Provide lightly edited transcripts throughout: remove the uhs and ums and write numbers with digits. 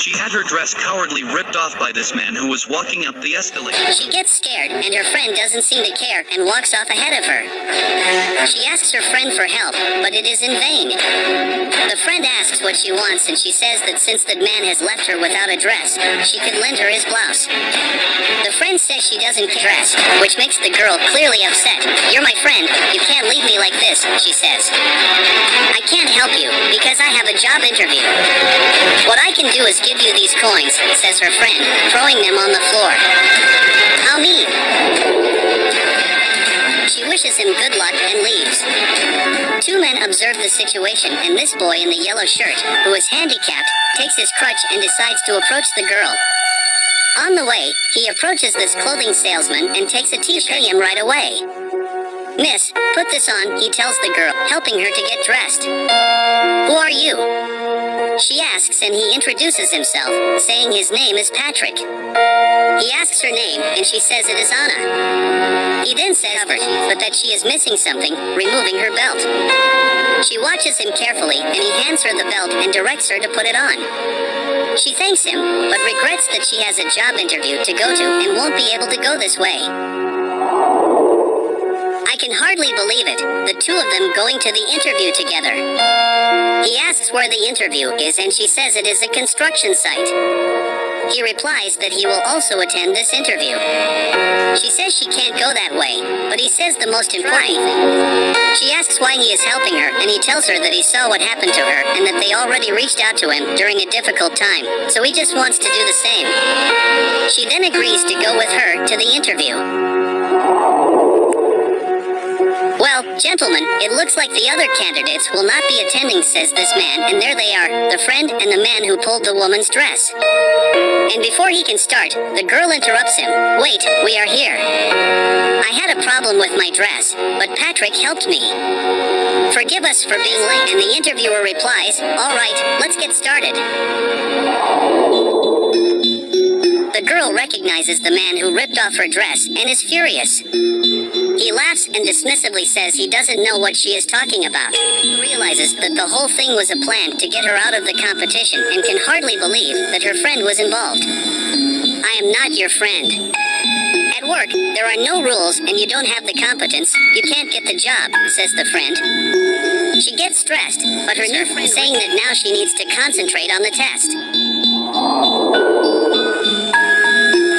She had her dress cowardly ripped off by this man who was walking up the escalator. She gets scared, and her friend doesn't seem to care and walks off ahead of her. She asks her friend for help, but it is in vain. The friend asks what she wants, and she says that since the man has left her without a dress, she could lend her his blouse. The friend says she doesn't dress, which makes the girl clearly upset. "You're my friend, you can't leave me like this," she says. "I can't help you, because I have a job interview. What I can do is give you these coins," says her friend, throwing them on the floor. "How mean." She wishes him good luck and leaves. Two men observe the situation, and this boy in the yellow shirt, who is handicapped, takes his crutch and decides to approach the girl. On the way, he approaches this clothing salesman and takes a t-shirt him right away. "Miss, put this on," he tells the girl, helping her to get dressed. "Who are you?" she asks, and he introduces himself, saying his name is Patrick. He asks her name, and she says it is Anna. He then says but that she is missing something, removing her belt. She watches him carefully, and he hands her the belt and directs her to put it on. She thanks him, but regrets that she has a job interview to go to and won't be able to go this way. I can hardly believe it, the two of them going to the interview together. He asks where the interview is, and she says it is a construction site. He replies that he will also attend this interview. She says she can't go that way, but he says the most important thing. She asks why he is helping her, and he tells her that he saw what happened to her and that they already reached out to him during a difficult time, so he just wants to do the same. She then agrees to go with her to the interview. "Well, gentlemen, it looks like the other candidates will not be attending," says this man, and there they are, the friend and the man who pulled the woman's dress. And before he can start, the girl interrupts him. "Wait, we are here. I had a problem with my dress, but Patrick helped me. Forgive us for being late," and the interviewer replies, "All right, let's get started." The girl recognizes the man who ripped off her dress and is furious. He laughs and dismissively says he doesn't know what she is talking about. He realizes that the whole thing was a plan to get her out of the competition and can hardly believe that her friend was involved. "I am not your friend. At work, there are no rules and you don't have the competence. You can't get the job," says the friend. She gets stressed, but her new friend is saying that now she needs to concentrate on the test.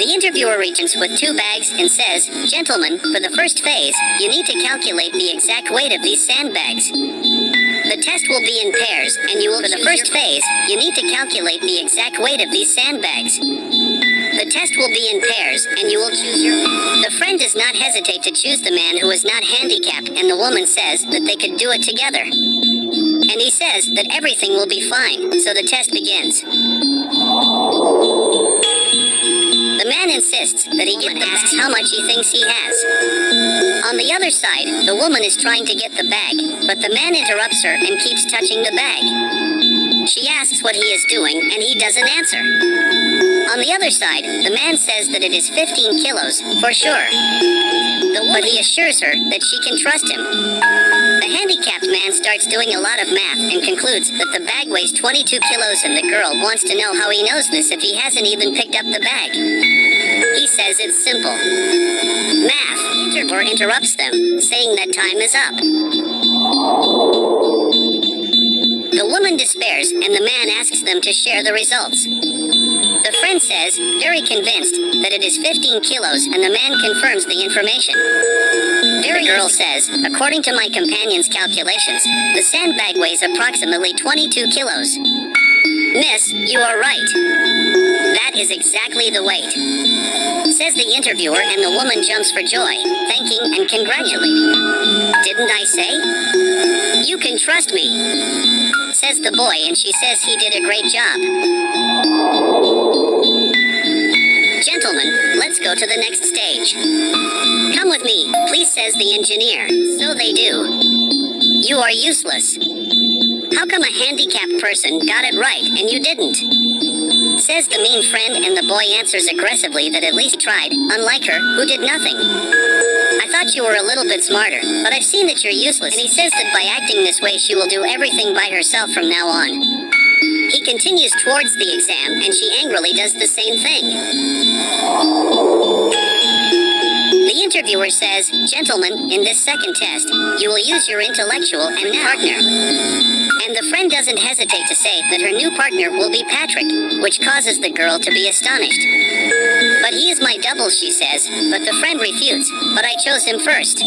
The interviewer reaches with two bags and says, "Gentlemen, for the first phase, you need to calculate the exact weight of these sandbags. The test will be in pairs, and you will, for the first phase, you need to calculate the exact weight of these sandbags. The test will be in pairs, and you will choose your..." The friend does not hesitate to choose the man who is not handicapped, and the woman says that they could do it together. And he says that everything will be fine, so the test begins. The man insists that he get the asks how much he thinks he has. On the other side, the woman is trying to get the bag, but the man interrupts her and keeps touching the bag. She asks what he is doing, and he doesn't answer. On the other side, the man says that it is 15 kilos, for sure. But he assures her that she can trust him. The handicapped man starts doing a lot of math and concludes that the bag weighs 22 kilos, and the girl wants to know how he knows this if he hasn't even picked up the bag. He says it's simple. Math. The interviewer interrupts them, saying that time is up. The woman despairs, and the man asks them to share the results. The friend says, very convinced, that it is 15 kilos, and the man confirms the information. The girl says, "According to my companion's calculations, the sandbag weighs approximately 22 kilos. Miss, you are right. That is exactly the weight," says the interviewer, and the woman jumps for joy, thanking and congratulating. "Didn't I say? You can trust me," says the boy, and she says he did a great job. "Gentlemen, let's go to the next stage." "Come with me, please," says the engineer. So they do. "You are useless. How come a handicapped person got it right and you didn't?" says the mean friend, and the boy answers aggressively that at least he tried, unlike her, who did nothing. "I thought you were a little bit smarter, but I've seen that you're useless," and he says that by acting this way she will do everything by herself from now on. He continues towards the exam and she angrily does the same thing. The interviewer says, "Gentlemen, in this second test, you will use your intellectual and partner." And the friend doesn't hesitate to say that her new partner will be Patrick, which causes the girl to be astonished. "But he is my double," she says, but the friend refutes, "But I chose him first."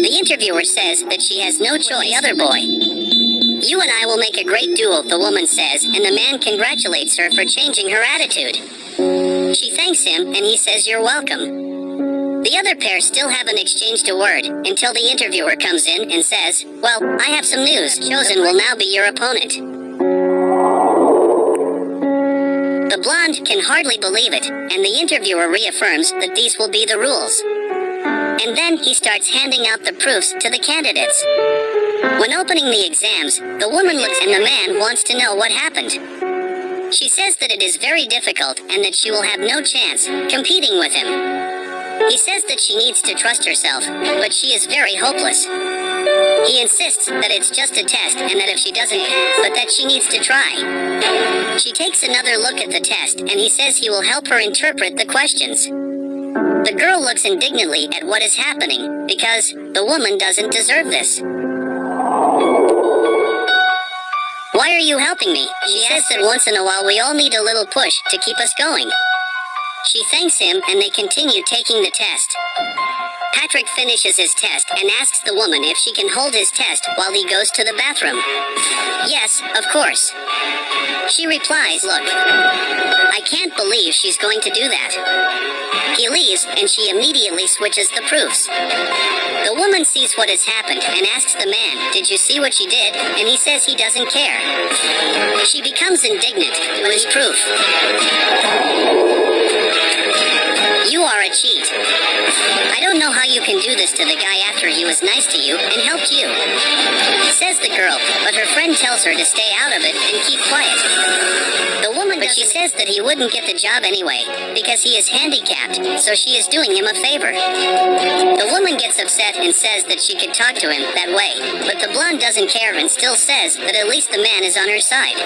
The interviewer says that she has no choice. The other boy. "You and I will make a great duo," the woman says, and the man congratulates her for changing her attitude. She thanks him, and he says, "You're welcome." The other pair still haven't exchanged a word, until the interviewer comes in and says, "Well, I have some news. Chosen will now be your opponent." The blonde can hardly believe it, and the interviewer reaffirms that these will be the rules. And then he starts handing out the proofs to the candidates. When opening the exams, the woman looks and the man wants to know what happened. She says that it is very difficult and that she will have no chance competing with him. He says that she needs to trust herself, but she is very hopeless. He insists that it's just a test and that if she doesn't pass, but that she needs to try. She takes another look at the test and he says he will help her interpret the questions. The girl looks indignantly at what is happening, because the woman doesn't deserve this. "Why are you helping me?" She says that once in a while we all need a little push to keep us going. She thanks him and they continue taking the test. Patrick finishes his test and asks the woman if she can hold his test while he goes to the bathroom. "Yes, of course." She replies, "Look, I can't believe she's going to do that." He leaves and she immediately switches the proofs. The woman sees what has happened and asks the man, "Did you see what she did?" And he says he doesn't care. She becomes indignant to his proof. "You are a cheat. I don't know how you can do this to the guy after he was nice to you and helped you," says the girl, but her friend tells her to stay out of it and keep quiet. The woman but she says that he wouldn't get the job anyway, because he is handicapped, so she is doing him a favor. The woman gets upset and says that she could talk to him that way, but the blonde doesn't care and still says that at least the man is on her side.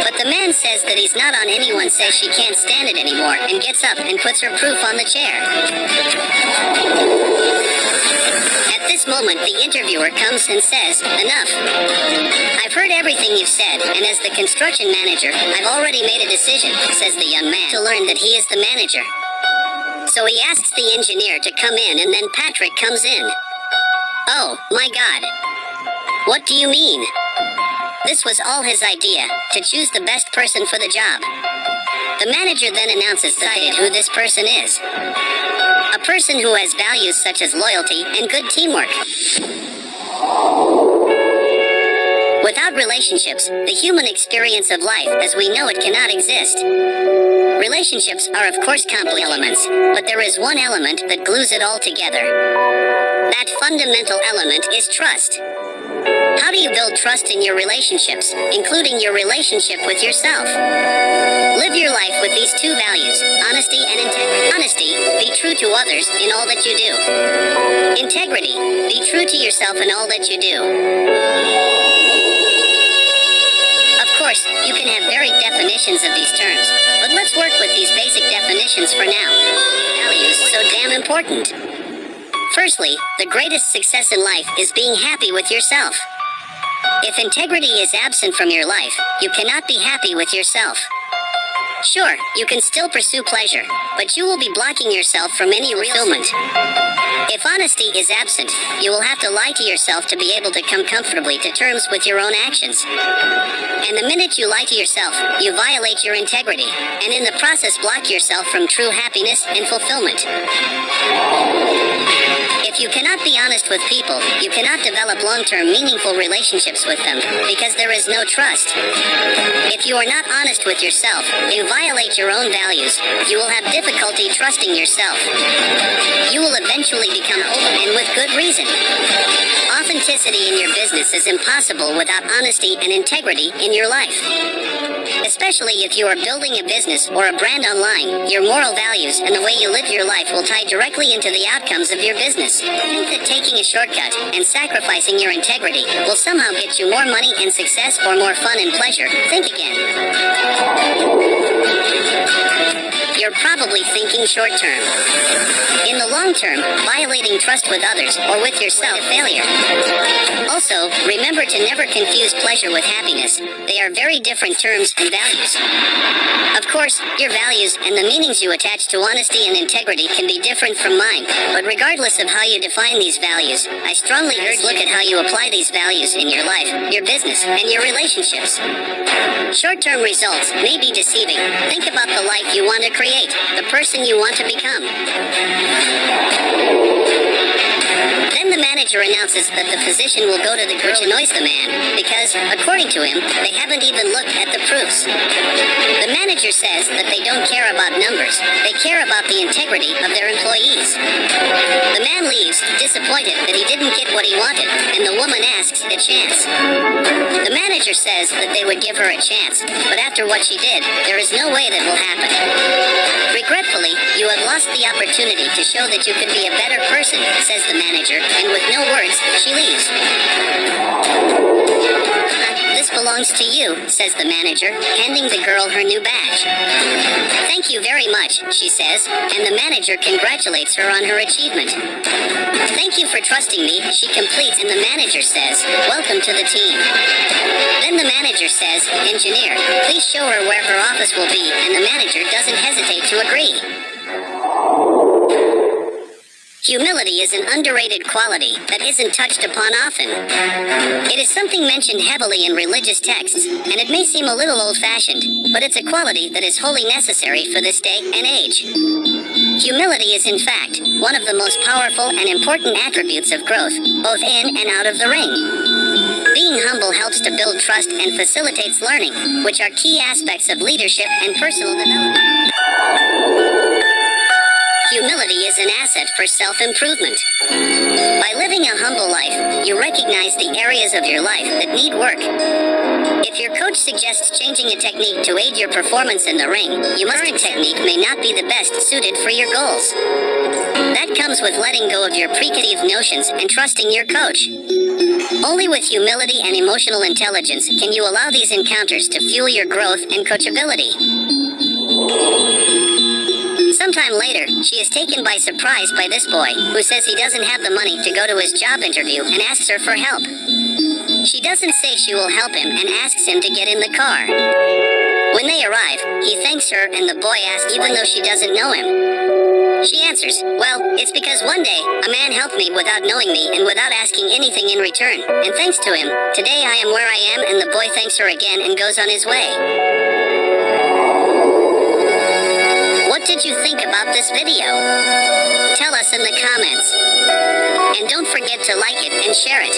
But the man says that he's not on anyone's side. She can't stand it anymore and gets up and puts her proof on the chair. At this moment, the interviewer comes and says, "Enough. I've heard everything you've said, and as the construction manager, I've already made a decision," says the young man, to learn that he is the manager. So he asks the engineer to come in and then Patrick comes in. "Oh, my God. What do you mean?" This was all his idea, to choose the best person for the job. The manager then announces who this person is. A person who has values such as loyalty and good teamwork. Without relationships, the human experience of life as we know it cannot exist. Relationships are of course complex elements, but there is one element that glues it all together. That fundamental element is trust. How do you build trust in your relationships, including your relationship with yourself? Live your life with these two values, honesty and integrity. Honesty, be true to others in all that you do. Integrity, be true to yourself in all that you do. Of course, you can have varied definitions of these terms, but let's work with these basic definitions for now. Values, so damn important. Firstly, the greatest success in life is being happy with yourself. If integrity is absent from your life, you cannot be happy with yourself. Sure, you can still pursue pleasure, but you will be blocking yourself from any fulfillment. If honesty is absent, you will have to lie to yourself to be able to come comfortably to terms with your own actions. And the minute you lie to yourself, you violate your integrity, and in the process block yourself from true happiness and fulfillment. If you cannot be honest with people, you cannot develop long-term meaningful relationships with them, because there is no trust. If you are not honest with yourself, you violate your own values, you will have difficulty trusting yourself. You will eventually become open, and with good reason. Authenticity in your business is impossible without honesty and integrity in your life. Especially if you are building a business or a brand online, your moral values and the way you live your life will tie directly into the outcomes of your business. Think that taking a shortcut and sacrificing your integrity will somehow get you more money and success or more fun and pleasure? Think again. You're probably thinking short term. In the long term, violating trust with others or with yourself is failure. Also, remember to never confuse pleasure with happiness. They are very different terms and values. Of course, your values and the meanings you attach to honesty and integrity can be different from mine, but regardless of how you define these values, I strongly urge look at how you apply these values in your life, your business, and your relationships. Short-term results may be deceiving. Think about the life you want to create, the person you want to become. Then the manager announces that the position will go to the girl, which annoys the man, because, according to him, they haven't even looked at the proofs. The manager says that they don't care about numbers, they care about the integrity of their employees. The man leaves, disappointed that he didn't get what he wanted, and the woman asks a chance. The manager says that they would give her a chance, but after what she did, there is no way that will happen. Regretfully, you have lost the opportunity to show that you could be a better person, says the manager, and with no words, she leaves. This belongs to you, says the manager, handing the girl her new badge. Thank you very much, she says, and the manager congratulates her on her achievement. Thank you for trusting me, she completes, and the manager says, welcome to the team. Then the manager says, engineer, please show her where her office will be, and the manager doesn't hesitate to agree. Humility is an underrated quality that isn't touched upon often. It is something mentioned heavily in religious texts, and it may seem a little old-fashioned, but it's a quality that is wholly necessary for this day and age. Humility is, in fact, one of the most powerful and important attributes of growth, both in and out of the ring. Being humble helps to build trust and facilitates learning, which are key aspects of leadership and personal development. Humility is an asset for self-improvement. By living a humble life, you recognize the areas of your life that need work. If your coach suggests changing a technique to aid your performance in the ring, you must accept technique may not be the best suited for your goals. That comes with letting go of your preconceived notions and trusting your coach. Only with humility and emotional intelligence can you allow these encounters to fuel your growth and coachability. Sometime later, she is taken by surprise by this boy, who says he doesn't have the money to go to his job interview and asks her for help. She doesn't say she will help him and asks him to get in the car. When they arrive, he thanks her and the boy asks even though she doesn't know him. She answers, well, it's because one day, a man helped me without knowing me and without asking anything in return, and thanks to him, today I am where I am, and the boy thanks her again and goes on his way. What did you think about this video? Tell us in the comments. And don't forget to like it and share it.